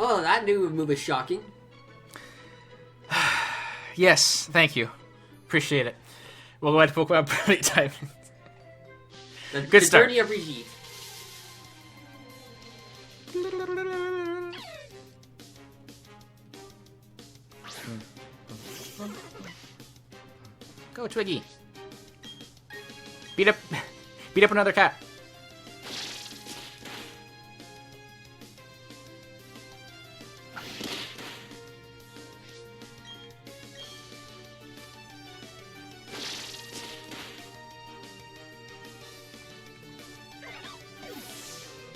Oh, that new move is shocking. Yes, thank you. Appreciate it. We'll go ahead to Pokemon Brilliant Time. Good start. Journey of Brigitte. Go, Twiggy. Beat up another cat.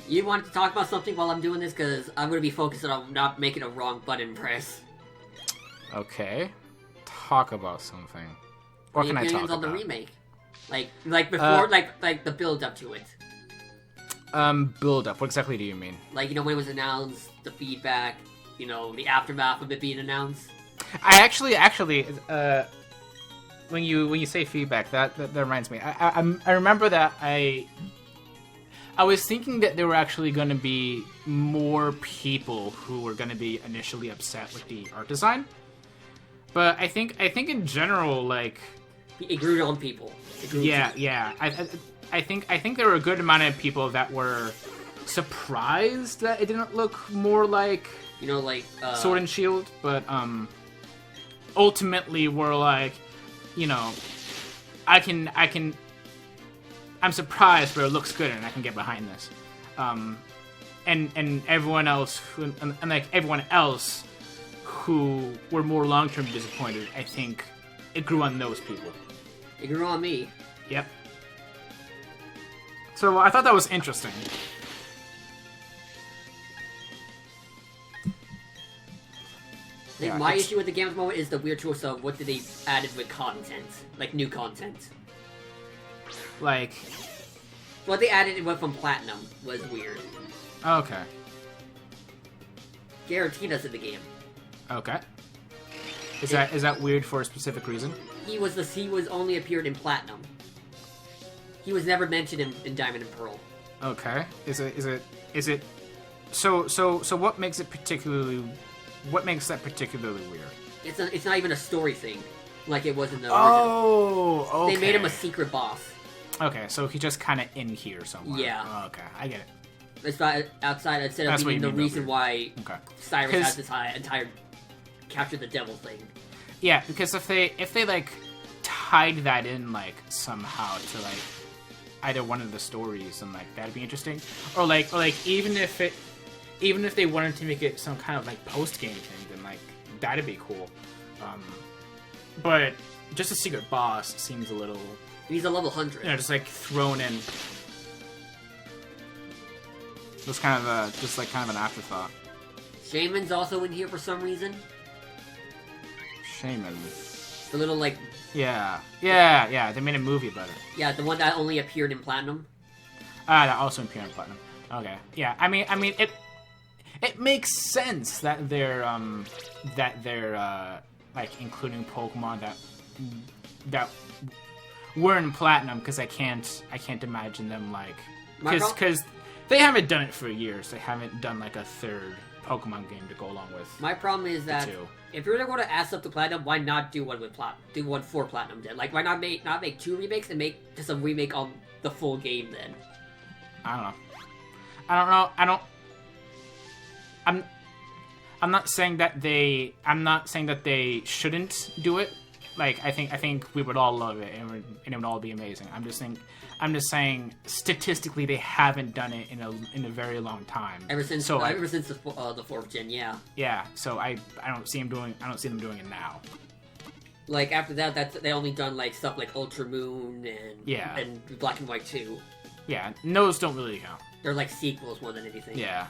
You wanted to talk about something while I'm doing this? Because I'm going to be focused on not making a wrong button press. Okay. Talk about something. What can I talk about? On the remake. Like before, like the build up to it. Build up. What exactly do you mean? Like, you know, when it was announced, the feedback, you know, the aftermath of it being announced. I actually, when you say feedback, that reminds me. I remember that I was thinking that there were actually going to be more people who were going to be initially upset with the art design, but I think in general, like, it grew on people. Yeah. I think there were a good amount of people that were surprised that it didn't look more like, you know, like Sword and Shield, but ultimately were like, you know, I'm surprised, but it looks good, and I can get behind this. And everyone else, and like everyone else who were more long-term disappointed, I think it grew on those people. It grew on me. Yep. So I thought that was interesting. I think my issue with the game at the moment is the weird choice of what did they added with content, like new content. Like, what they added it went from Platinum was weird. Okay. Guaranteed us in the game. Okay. Is that weird for a specific reason? He was only appeared in Platinum. He was never mentioned in Diamond and Pearl. Okay. Is it so what makes it particularly, what makes that particularly weird? It's not even a story thing like it was in the original. Oh, okay. They made him a secret boss. Okay, so he's just kind of in here somewhere. Yeah. Oh, okay, I get it. It's not outside instead of being the reason why Cyrus has this entire capture the devil thing. Yeah, because if they like tied that in like somehow to like either one of the stories, and like that'd be interesting, or like even if they wanted to make it some kind of like post game thing, then like that'd be cool. But just a secret boss seems a little. He's a level 100. You know, just like thrown in. Just kind of an afterthought. Shaman's also in here for some reason. Shaman. The little like. Yeah. They made a movie about it. Yeah, the one that only appeared in Platinum. That also appeared in Platinum. Okay. Yeah. I mean, it makes sense that they're like including Pokemon that were in Platinum, because I can't imagine them like because they haven't done it for years. They haven't done like a third Pokemon game to go along with. My problem is that if you're going to ask up to Platinum, why not do one with do one for Platinum then? Like, why not make two remakes and make just a remake on the full game then? I don't know. I'm not saying that they shouldn't do it. Like, I think we would all love it, and it would all be amazing. I'm just saying statistically they haven't done it in a very long time. Ever since the 4th gen, yeah. Yeah, so I don't see them doing it now. Like after that, they only done like stuff like Ultra Moon and Black and White 2. Yeah, those don't really count. They're like sequels more than anything. Yeah.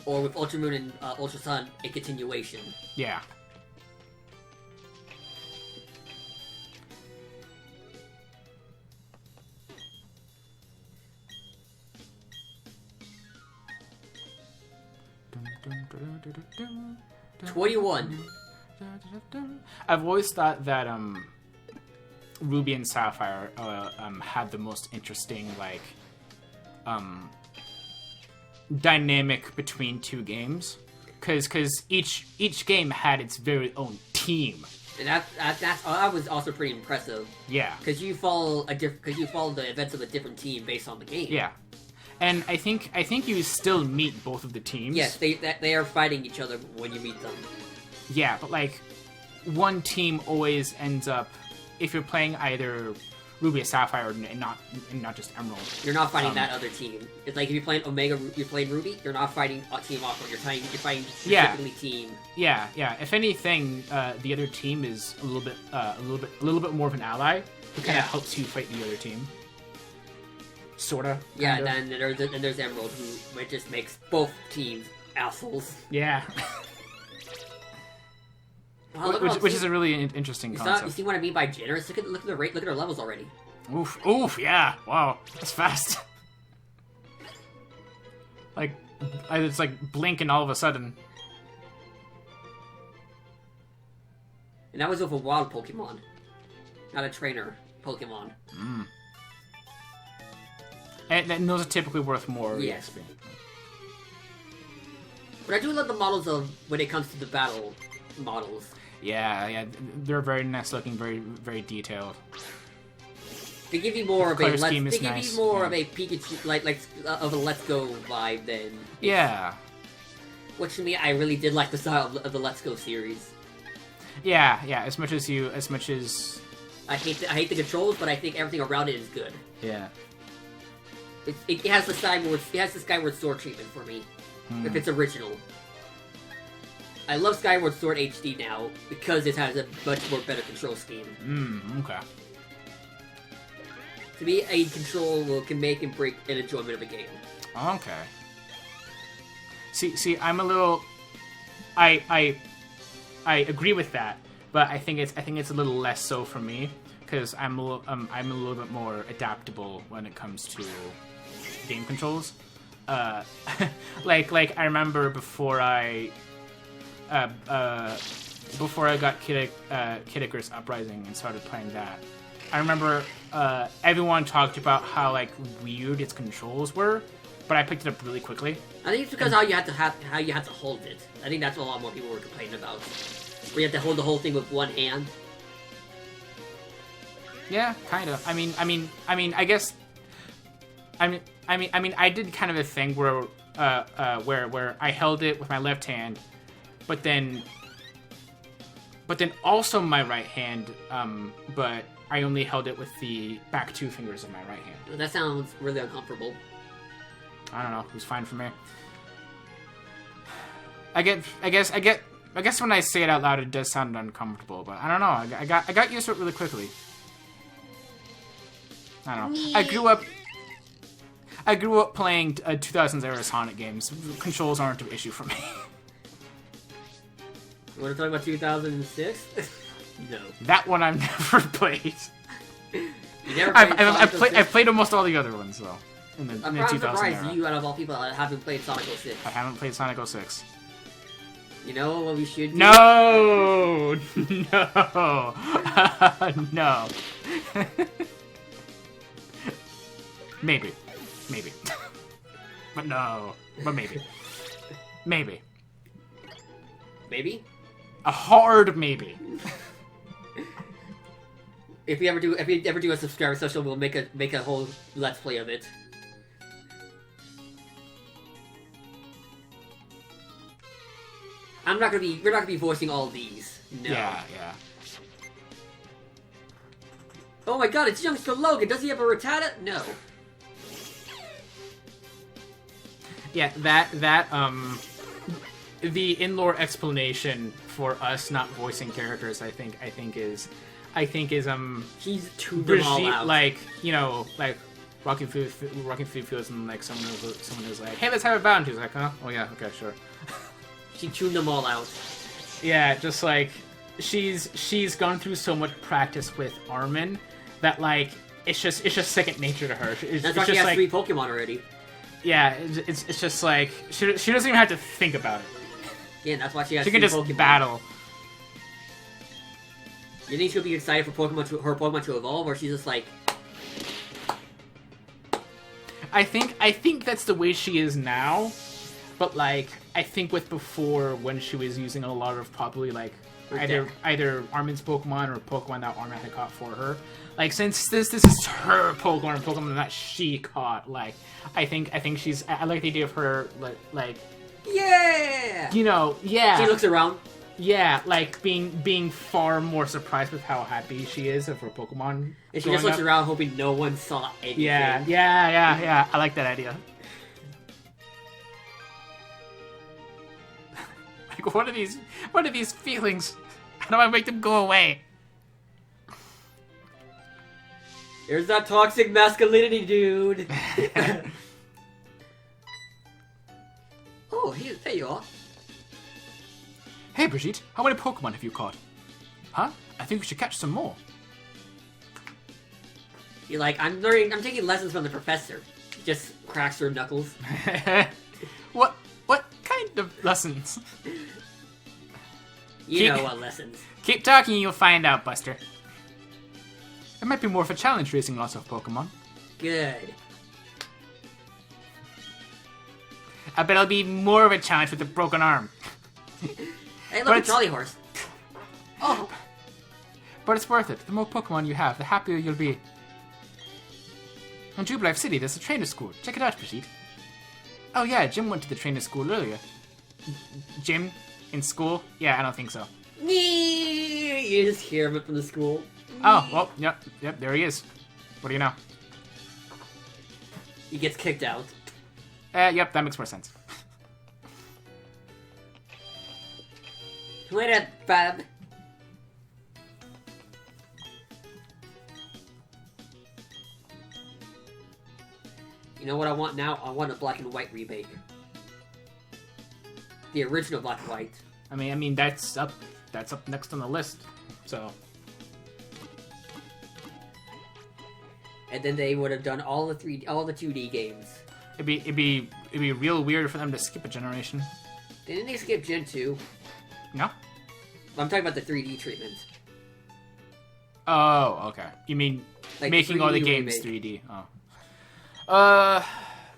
Or with Ultra Moon and Ultra Sun, a continuation. Yeah. Dun, 21. I've always thought that Ruby and Sapphire had the most interesting like dynamic between two games. because each game had its very own team. And that was also pretty impressive. Yeah, because you follow the events of a different team based on the game. Yeah, and I think you still meet both of the teams. Yes, they are fighting each other when you meet them. Yeah, but like one team always ends up, if you're playing either Ruby or Sapphire and not just Emerald, you're not fighting that other team. It's like if you're playing Omega, you're playing Ruby, you're not fighting Team Aqua. You're fighting specifically Team. Yeah. If anything, the other team is a little bit more of an ally who kind of helps you fight the other team. Sorta. Yeah, and then there's Emerald, who just makes both teams assholes. Yeah. Wow, which is a really interesting concept. You see what I mean by generous? Look at the rate. Look at our levels already. Oof, yeah. Wow, that's fast. Like, it's like blink and all of a sudden. And that was with a wild Pokemon, not a trainer Pokemon. And those are typically worth more. Yes. XP. But I do love the models of when it comes to the battle models. Yeah, they're very nice looking, very, very detailed. They give you more of a of a Pikachu, like of a Let's Go vibe than. Yeah. Which to me, I really did like the style of the Let's Go series. Yeah. As much as I hate the controls, but I think everything around it is good. Yeah. It has the Skyward Sword treatment for me, if it's original. I love Skyward Sword HD now because it has a much more better control scheme. Okay. To me, a control can make and break an enjoyment of a game. Okay. See, I'm a little. I agree with that, but I think it's a little less so for me because I'm a little bit more adaptable when it comes to game controls. Like I remember before I got Kid Icarus Uprising and started playing that, I remember everyone talked about how like weird its controls were, but I picked it up really quickly. I think it's because how you had to hold it. I think that's what a lot more people were complaining about. Where you have to hold the whole thing with one hand. Yeah, kind of. I did kind of a thing where I held it with my left hand, but then also my right hand, but I only held it with the back two fingers of my right hand. That sounds really uncomfortable. I don't know. It was fine for me. I guess when I say it out loud, it does sound uncomfortable, but I don't know. I got used to it really quickly. I don't know. I grew up playing 2000s era Sonic games. Controls aren't an issue for me. You want to talk about 2006? No. That one I've never played. You never played I've played almost all the other ones though. In the 2000 surprised era. you, out of all people, haven't played Sonic 06. I haven't played Sonic 06. You know what we should do? No! No. Maybe. But no. But maybe. Maybe. Maybe? A hard maybe. If we ever do a subscriber special, we'll make a whole let's play of it. We're not gonna be voicing all of these. No. Yeah. Oh my god, it's youngster Logan. Does he have a Rattata? No. Yeah, the in-lore explanation for us not voicing characters, I think is he's tuned Brigitte, them all out. like, you know, like Rocking Through Fields, and like someone who's like, hey, let's have a bound. He's like, huh? Oh yeah, okay, sure. She tuned them all out. Yeah, just like she's gone through so much practice with Armin that like it's just second nature to her. That's why she has 3 Pokemon already. Yeah, it's just like she doesn't even have to think about it. Yeah, that's why she has. She can just Pokemon. battle. You think she'll be excited for her Pokemon to evolve, or she's just like? I think that's the way she is now, but like I think with before when she was using a lot of probably like either Armin's Pokemon or Pokemon that Armin had caught for her. Like since this is her Pokemon that she caught, like I think she's I like the idea of her like yeah, you know, yeah. She looks around. Yeah, like being far more surprised with how happy she is of her Pokemon. And she just looks around hoping no one saw anything. Yeah. I like that idea. Like what are these feelings? How do I make them go away? There's that toxic masculinity, dude. Oh, there you are. Hey, Brigitte, how many Pokemon have you caught? Huh? I think we should catch some more. You're like, I'm taking lessons from the professor. He just cracks her knuckles. What kind of lessons? You know what lessons. Keep talking, you'll find out, Buster. It might be more of a challenge raising lots of Pokemon. Good. I bet it'll be more of a challenge with a broken arm. Hey, look, a trolley horse. Oh. But it's worth it. The more Pokemon you have, the happier you'll be. In Jubilife City, there's a trainer school. Check it out, Brigitte. Oh yeah, Jim went to the trainer school earlier. Jim? In school? Yeah, I don't think so. You just hear him from the school. Oh, well, yep, there he is. What do you know? He gets kicked out. Yep, that makes more sense. Later, Bob. You know what I want now? I want a black and white remake. The original black and white. I mean that's up next on the list. So. And then they would have done all the 2D games. It'd be real weird for them to skip a generation. Didn't they skip Gen 2? No. I'm talking about the 3D treatment. Oh, okay. You mean like making all the games remake. 3D? Oh.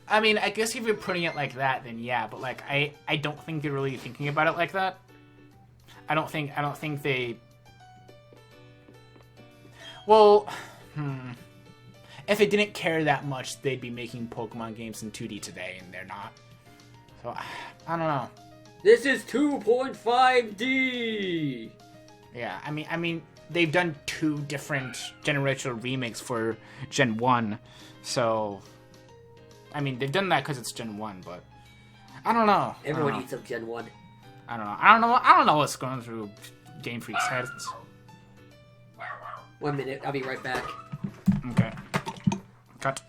I mean, I guess if you're putting it like that, then yeah. But like, I don't think they're really thinking about it like that. I don't think they. Well, if they didn't care that much, they'd be making Pokemon games in 2D today, and they're not. So I don't know. This is 2.5D. Yeah, I mean, they've done 2 different generational remakes for Gen 1, so I mean, they've done that because it's Gen 1, but I don't know. Everyone eats up Gen 1. I don't know what's going through Game Freak's heads. 1 minute, I'll be right back. Okay. Cut.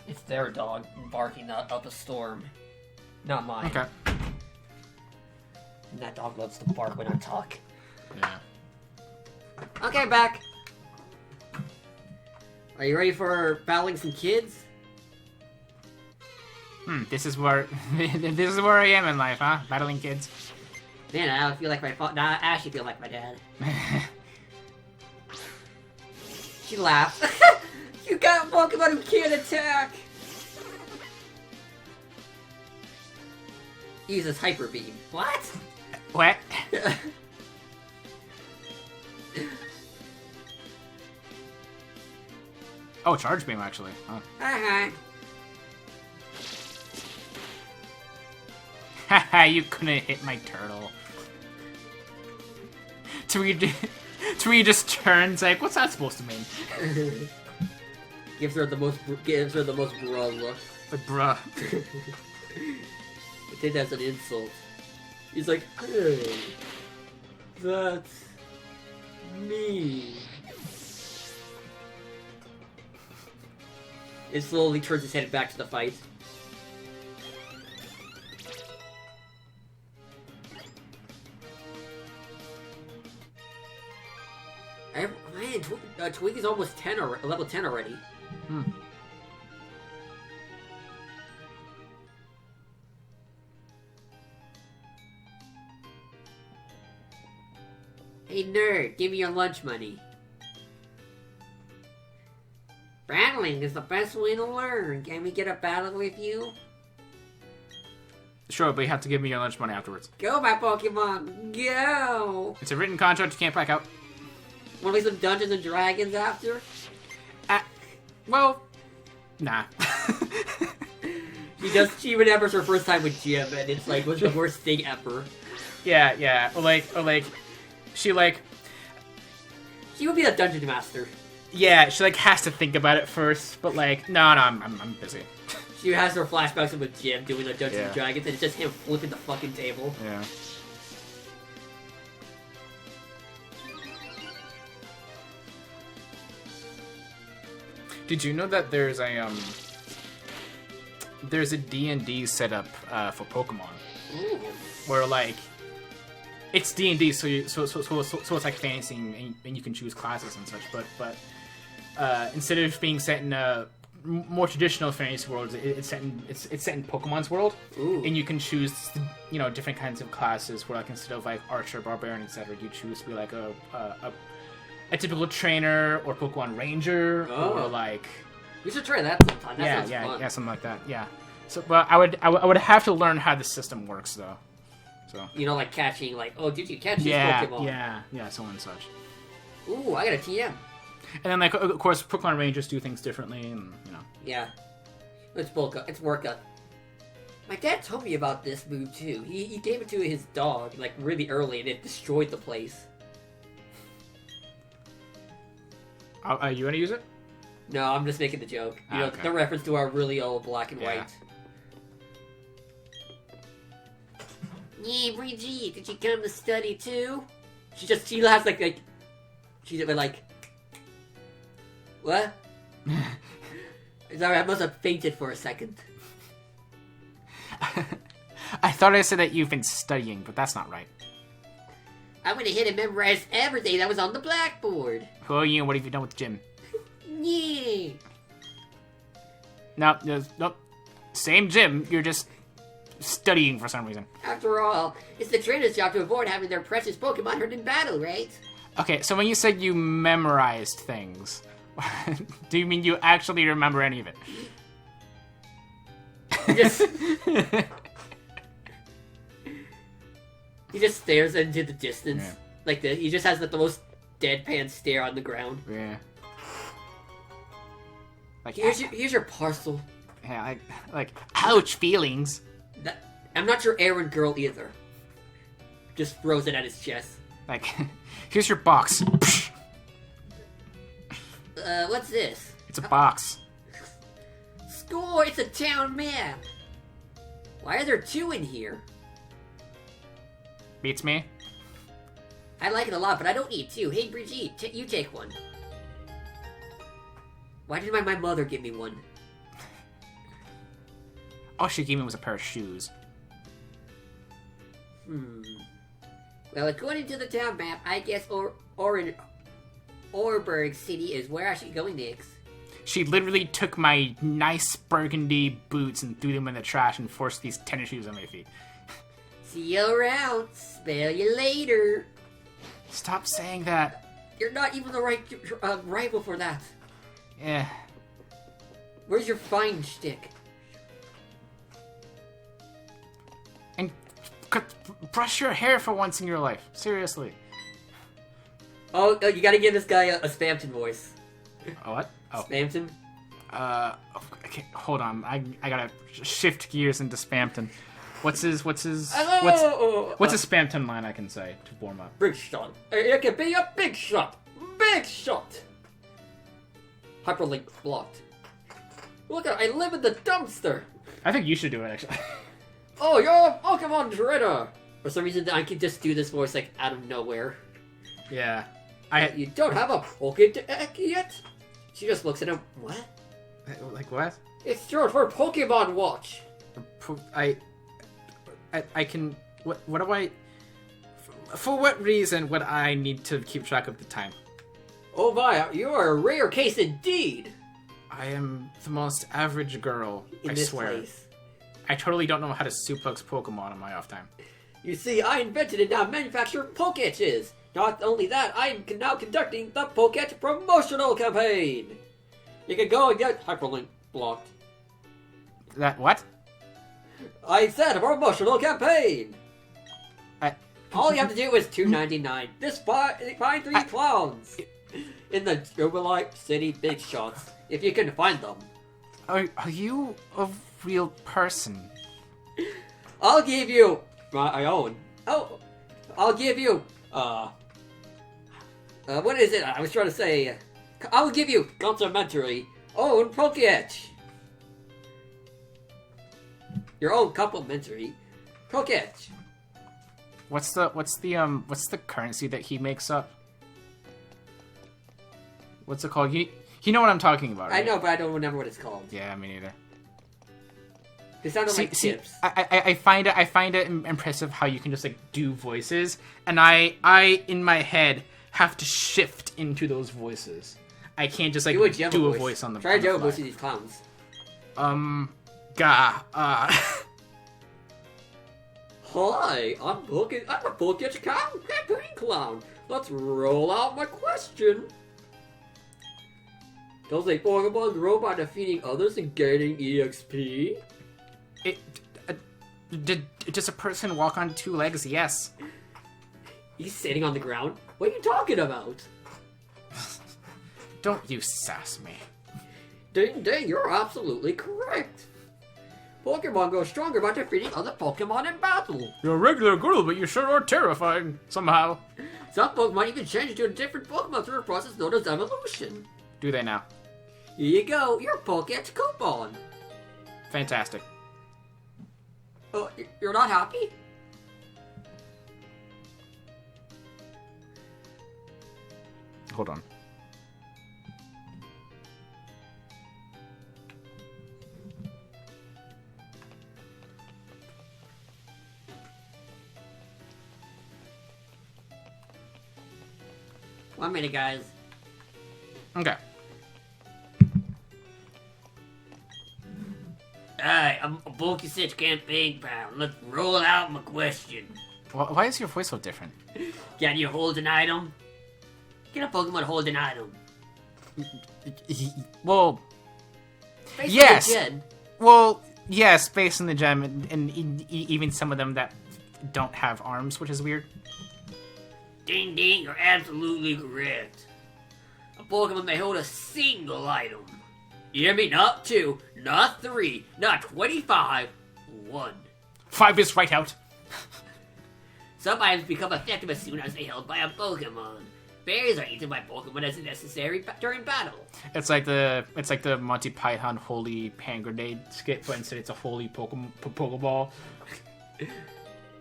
It's their dog barking up a storm. Not mine. Okay. And that dog loves to bark when I talk. Yeah. Okay, back. Are you ready for battling some kids? This is where I am in life, huh? Battling kids. Man, I don't feel like my father. Nah, I actually feel like my dad. She laughed. You got Pokemon who can't attack! He uses Hyper Beam. What? What? Oh, Charge Beam, actually. Oh. Haha, you couldn't hit my turtle. Tui just turns like, what's that supposed to mean? Gives her the most bruh look. Like, bruh. I think that's an insult. He's like, hey, that's me. It slowly turns his head back to the fight. Man, Twiggy's almost 10 or level 10 already. Hey nerd, give me your lunch money. Battling is the best way to learn. Can we get a battle with you? Sure, but you have to give me your lunch money afterwards. Go, my Pokemon, go! It's a written contract, you can't back out. Wanna play some Dungeons and Dragons after? Well, nah. She remembers her first time with Jim, and it's like, was the worst thing ever. Yeah. Or like, she would be a dungeon master. Yeah, she like has to think about it first, but like, no, I'm busy. She has her flashbacks with Jim doing the Dungeons and Dragons, and it's just him flipping the fucking table. Yeah. Did you know that there's a D&D setup for Pokemon? Ooh. Where like it's D&D, so it's like fantasy, and you can choose classes and such. But instead of being set in a more traditional fantasy world, it's set in Pokemon's world. Ooh. And you can choose different kinds of classes. Where like instead of like Archer, Barbarian, etc., you choose to be like a typical trainer or Pokemon Ranger, or like. We should try that sometime. That sounds fun. Yeah, something like that. Yeah. So, but I would have to learn how the system works though. So. Like catching, like, oh, did you catch this Pokemon? Yeah, so and such. Ooh, I got a TM. And then, like, of course, Pokemon Rangers do things differently, and Yeah, it's work up. My dad told me about this move too. He gave it to his dog like really early, and it destroyed the place. You want to use it? No, I'm just making the joke. You know, okay. the reference to our really old black and white. Yeah, Brigitte, did you come to study too? She has like she's like, what? Sorry, I must have fainted for a second. I thought I said that you've been studying, but that's not right. I went ahead and memorized everything that was on the blackboard. Who are you and what have you done with Jim? Yeah. Nope. Same Jim, you're just studying for some reason. After all, it's the trainer's job to avoid having their precious Pokemon hurt in battle, right? Okay, so when you said you memorized things, do you mean you actually remember any of it? He just stares into the distance. Yeah. Like this. He just has the most deadpan stare on the ground. Yeah. Like, here's your parcel. Yeah, like ouch feelings. I'm not your errand girl either. Just throws it at his chest. Like, here's your box. What's this? It's a box. Score! It's a town map! Why are there two in here? Beats me. I like it a lot, but I don't need two. Hey, Brigitte, you take one. Why did my mother give me one? All she gave me was a pair of shoes. Well, according to the town map, I guess Orberg City is where I should go next. She literally took my nice burgundy boots and threw them in the trash and forced these tennis shoes on my feet. See you around. Spell you later. Stop saying that. You're not even the right rival for that. Yeah. Where's your fine shtick? And brush your hair for once in your life. Seriously. Oh, you gotta give this guy a Spamton voice. A what? Oh. Spamton? Okay, hold on. I gotta shift gears into Spamton. What's his Hello! What's a Spamton line I can say to warm up? Big shot. It can be a big shot. Big shot. Hyperlink blocked. Look at I live in the dumpster. I think you should do it actually. Oh, you're a Pokemon trainer. For some reason, I can just do this voice like out of nowhere. Yeah. You don't have a Pokédex yet? She just looks at him. What? Like what? It's short for Pokemon Watch. I can. What do I? For what reason would I need to keep track of the time? Oh my, you are a rare case indeed. I am the most average girl. In I this swear. place. I totally don't know how to suplex Pokemon on my off time. You see, I invented and now manufacture Pokéches. Not only that, I am now conducting the Pocket promotional campaign. You can go and get hyperlink blocked. That what? I said a promotional campaign. All you have to do is $2.99. Find 3 clowns in the Jubilite City Big Shots if you can find them. Are you a real person? I'll give you my own. Oh, I'll give you what is it? I was trying to say. I'll give you complimentary own Pokéetch. Your own complimentary Pokéetch. What's the currency that he makes up? What's it called? You know what I'm talking about, right? I know, but I don't remember what it's called. Yeah, me neither. They sounded like chips. I find it impressive how you can just like do voices, and I in my head have to shift into those voices. I can't just like do a voice on the. Try to do a voice of these clowns. Hi, I'm a Pokéetch campaign clown. Let's roll out my question. Does a Pokemon grow by defeating others and gaining EXP? Does a person walk on 2 legs? Yes. He's sitting on the ground. What are you talking about? Don't you sass me. Ding ding, you're absolutely correct. Pokemon grow stronger by defeating other Pokemon in battle. You're a regular girl, but you sure are terrifying, somehow. Some Pokemon even change into a different Pokemon through a process known as evolution. Do they now? Here you go, your Pokéetch coupon. Fantastic. Oh, you're not happy? Hold on. One minute, guys. Okay. Alright, I'm a Pokéetch campaign pal. Let's roll out my question. Why is your voice so different? Can you hold an item? Can a Pokemon hold an item? Well, Based yes. on the gen. Well, yes, based on the gem, and even some of them that don't have arms, which is weird. Ding ding, you're absolutely correct. A Pokemon may hold a single item. You hear me? Not 2, not 3, not 25, 1. 5 is right out. Some items become effective as soon as they're held by a Pokemon. Berries are eaten by Pokemon as necessary during battle. It's like the Monty Python holy hand grenade skit, but instead it's a holy Pokeball.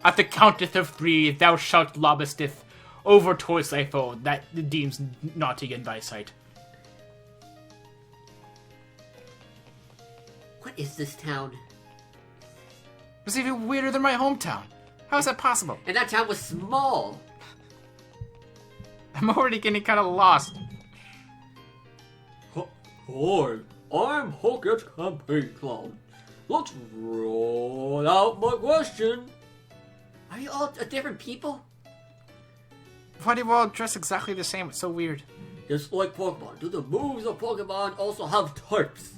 At the counteth of 3, thou shalt lobesteth over towards thy foe that deems naughty in thy sight. What is this town? It's even weirder than my hometown. How is that possible? And that town was small. I'm already getting kind of lost. Hi, I'm Pokéetch Campaign Clown. Let's roll out my question. Are you all different people? Why do you all dress exactly the same? It's so weird. Just like Pokemon, do the moves of Pokemon also have types?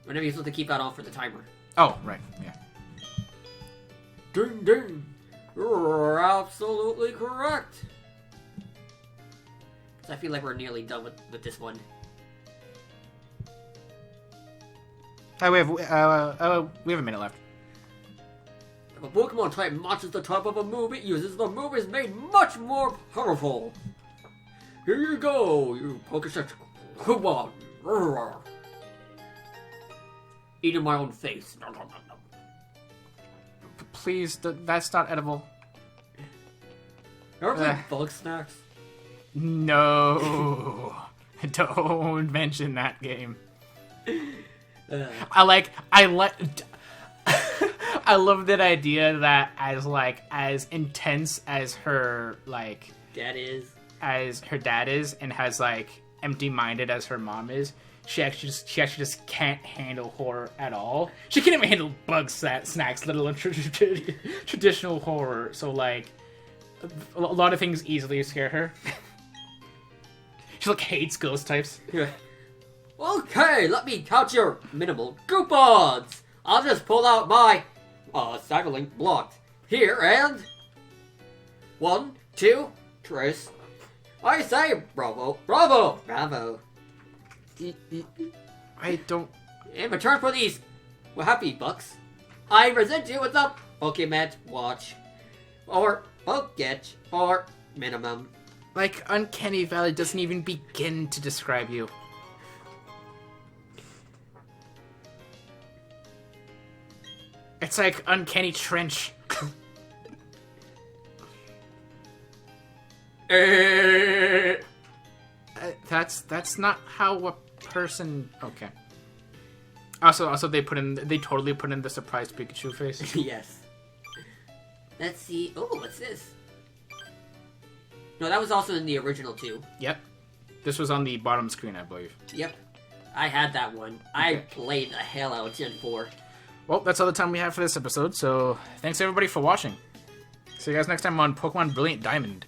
Whenever you're supposed to keep that on for the timer. Oh, right, yeah. Ding ding! You're absolutely correct! I feel like we're nearly done with this one. Oh, we have a minute left. If a Pokemon type matches the type of a move it uses, the move is made much more powerful. Here you go, you Pokéetch Coupon. Eating my own face. Please, that's not edible. Ever play bug snacks? No. Don't mention that game. I love that idea that as intense as her dad is, and as empty-minded as her mom is, she actually just can't handle horror at all. She can't even handle bug snacks, let alone traditional horror. So a lot of things easily scare her. She like hates ghost types. Okay, let me count your minimal coupons. I'll just pull out my Cyberlink blocked here and 1, 2, trace. I say bravo, bravo, bravo. I don't. In return for these happy bucks, I present you with a Pokemon watch or Poketch or minimum. Like, Uncanny Valley doesn't even begin to describe you. It's like Uncanny Trench. That's not how a person. Okay. Also, they totally put in the surprised Pikachu face. Yes. Let's see. Oh, what's this? No, that was also in the original too. Yep. This was on the bottom screen, I believe. Yep. I had that one. Okay. I played the hell out of Gen 4. Well, that's all the time we have for this episode, so thanks everybody for watching. See you guys next time on Pokemon Brilliant Diamond.